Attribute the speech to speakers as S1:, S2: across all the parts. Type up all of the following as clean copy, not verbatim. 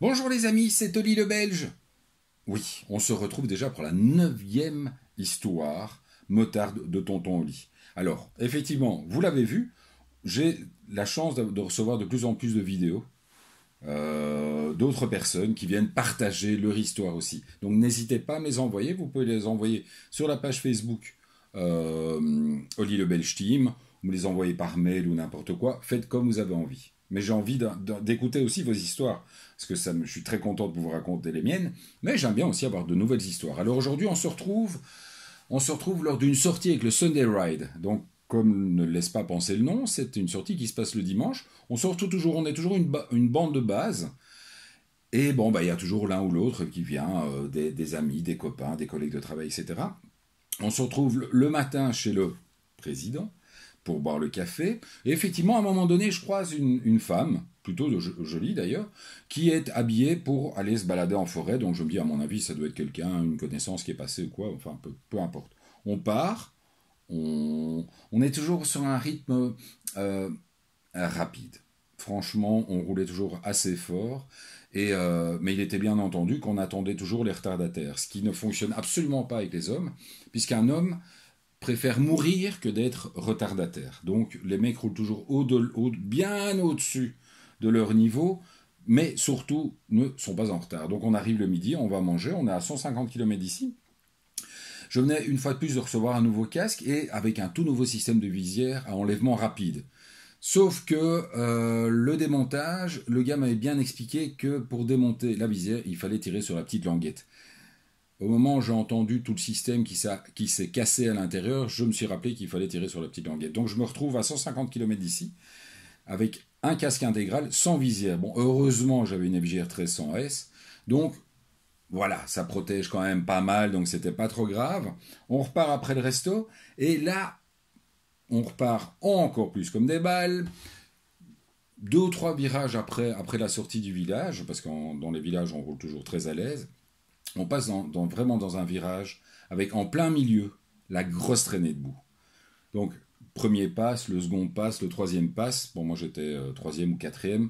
S1: Bonjour les amis, c'est Oli le Belge. Oui, on se retrouve déjà pour la 9e histoire motarde de Tonton Oli. Alors, effectivement, vous l'avez vu, j'ai la chance de recevoir de plus en plus de vidéos d'autres personnes qui viennent partager leur histoire aussi. Donc n'hésitez pas à me les envoyer, vous pouvez les envoyer sur la page Facebook Oli le Belge Team, ou me les envoyer par mail ou n'importe quoi, faites comme vous avez envie. Mais j'ai envie d'écouter aussi vos histoires, parce que je suis très content de vous raconter les miennes, mais j'aime bien aussi avoir de nouvelles histoires. Alors aujourd'hui, on se retrouve lors d'une sortie avec le Sunday Ride. Donc, comme ne laisse pas penser le nom, c'est une sortie qui se passe le dimanche. On est toujours une bande de base. Et bon, il y a toujours l'un ou l'autre qui vient, des amis, des copains, des collègues de travail, etc. On se retrouve le matin chez le président pour boire le café. Et effectivement, à un moment donné, je croise une femme, plutôt jolie d'ailleurs, qui est habillée pour aller se balader en forêt. Donc je me dis, à mon avis, ça doit être quelqu'un, une connaissance qui est passée ou quoi, enfin, peu importe. On part, on est toujours sur un rythme rapide. Franchement, on roulait toujours assez fort. Mais il était bien entendu qu'on attendait toujours les retardataires, ce qui ne fonctionne absolument pas avec les hommes, puisqu'un homme préfèrent mourir que d'être retardataire. Donc les mecs roulent toujours bien au-dessus de leur niveau, mais surtout ne sont pas en retard. Donc on arrive le midi, on va manger, on est à 150 km d'ici. Je venais une fois de plus de recevoir un nouveau casque et avec un tout nouveau système de visière à enlèvement rapide. Sauf que le démontage, le gars m'avait bien expliqué que pour démonter la visière, il fallait tirer sur la petite languette. Au moment où j'ai entendu tout le système qui s'est cassé à l'intérieur, je me suis rappelé qu'il fallait tirer sur la petite languette. Donc je me retrouve à 150 km d'ici, avec un casque intégral sans visière. Bon, heureusement, j'avais une FJR 1300S, donc voilà, ça protège quand même pas mal, donc c'était pas trop grave. On repart après le resto, et là, on repart encore plus comme des balles. 2 ou 3 virages après la sortie du village, parce que dans les villages, on roule toujours très à l'aise. On passe vraiment dans un virage avec en plein milieu la grosse traînée de boue. Donc, premier passe, le second passe, le troisième passe. Bon, moi j'étais troisième ou quatrième.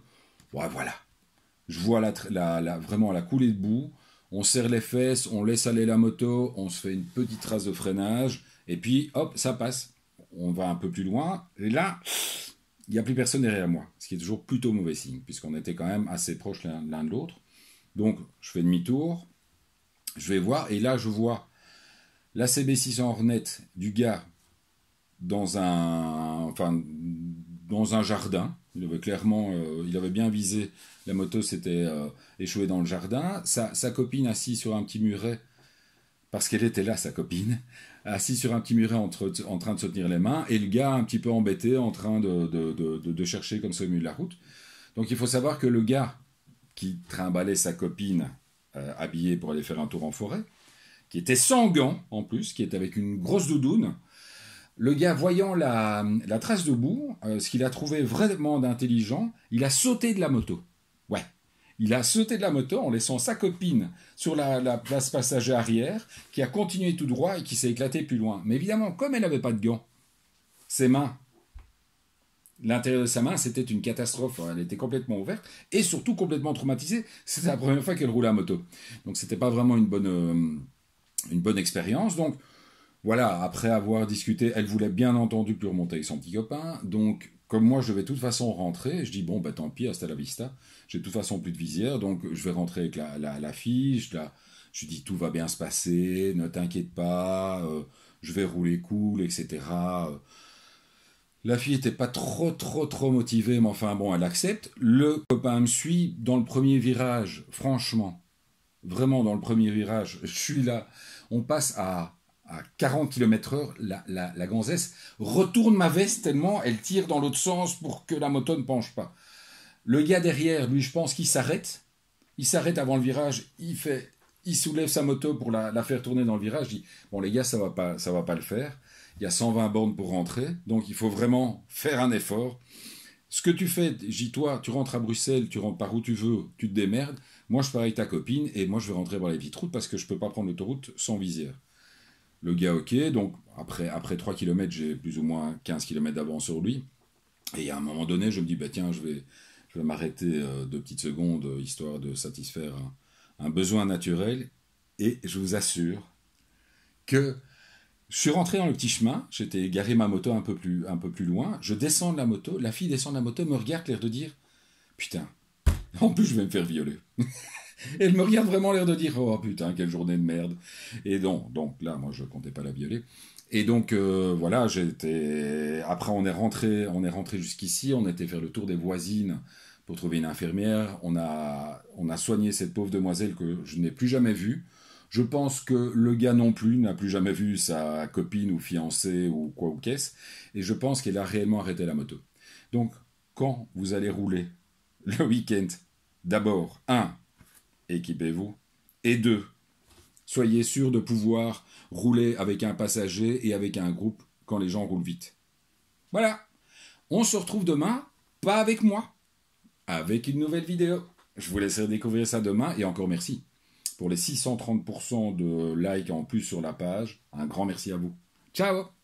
S1: Ouais, voilà. Je vois vraiment la coulée de boue. On serre les fesses, on laisse aller la moto, on se fait une petite trace de freinage, et puis hop, ça passe. On va un peu plus loin, et là, il n'y a plus personne derrière moi, ce qui est toujours plutôt mauvais signe, puisqu'on était quand même assez proches l'un de l'autre. Donc, je fais demi-tour, je vais voir, et là je vois la CB600 Hornet du gars dans un jardin. Il avait clairement, il avait bien visé, la moto s'était échouée dans le jardin. Sa copine assise sur un petit muret, parce qu'elle était là, sa copine, assise sur un petit muret en train de se tenir les mains, et le gars un petit peu embêté, en train de chercher comme ça au milieu de la route. Donc il faut savoir que le gars qui trimballait sa copine habillé pour aller faire un tour en forêt, qui était sans gants en plus, qui était avec une grosse doudoune. Le gars, voyant la trace de boue, ce qu'il a trouvé vraiment d'intelligent, il a sauté de la moto. Ouais, il a sauté de la moto en laissant sa copine sur la place passager arrière, qui a continué tout droit et qui s'est éclaté plus loin. Mais évidemment, comme elle n'avait pas de gants, ses mains, l'intérieur de sa main, c'était une catastrophe. Elle était complètement ouverte et surtout complètement traumatisée. C'était la première fois qu'elle roulait à moto. Donc c'était pas vraiment une bonne expérience. Donc voilà, après avoir discuté, elle voulait bien entendu plus remonter avec son petit copain. Donc comme moi je devais de toute façon rentrer, je dis bon tant pis, hasta la vista. J'ai de toute façon plus de visière, donc je vais rentrer avec la fille. Je dis tout va bien se passer, ne t'inquiète pas, je vais rouler cool, etc. La fille n'était pas trop motivée, mais enfin bon, elle accepte. Le copain me suit dans le premier virage, franchement, vraiment dans le premier virage, je suis là, on passe à 40 km/h, la gonzesse retourne ma veste tellement elle tire dans l'autre sens pour que la moto ne penche pas. Le gars derrière, lui, je pense qu'il s'arrête. Il s'arrête avant le virage, il soulève sa moto pour la faire tourner dans le virage. Je dis, bon les gars, ça va pas le faire. Il y a 120 bornes pour rentrer, donc il faut vraiment faire un effort. Ce que tu fais, toi, tu rentres à Bruxelles, tu rentres par où tu veux, tu te démerdes. Moi, je pars avec ta copine, et moi, je vais rentrer par les petites routes parce que je peux pas prendre l'autoroute sans visière. Le gars, ok, donc après 3 km, j'ai plus ou moins 15 km d'avance sur lui. Et à un moment donné, je me dis, tiens, je Je vais m'arrêter 2 petites secondes, histoire de satisfaire un besoin naturel. Et je vous assure que je suis rentré dans le petit chemin, j'étais garé ma moto un peu plus loin, je descends de la moto, la fille descend de la moto, me regarde, l'air de dire « Putain, en plus je vais me faire violer ». Elle me regarde vraiment, l'air de dire « Oh putain, quelle journée de merde ». Et donc là, moi je comptais pas la violer. Et donc voilà, après on est rentré jusqu'ici, on était faire le tour des voisines pour trouver une infirmière, on a soigné cette pauvre demoiselle que je n'ai plus jamais vue. Je pense que le gars non plus n'a plus jamais vu sa copine ou fiancée ou quoi ou qu'est-ce, et je pense qu'il a réellement arrêté la moto. Donc, quand vous allez rouler le week-end, d'abord, 1, équipez-vous, et 2, soyez sûr de pouvoir rouler avec un passager et avec un groupe quand les gens roulent vite. Voilà, on se retrouve demain, pas avec moi, avec une nouvelle vidéo. Je vous laisserai découvrir ça demain, et encore merci. Pour les 630% de likes en plus sur la page, un grand merci à vous. Ciao!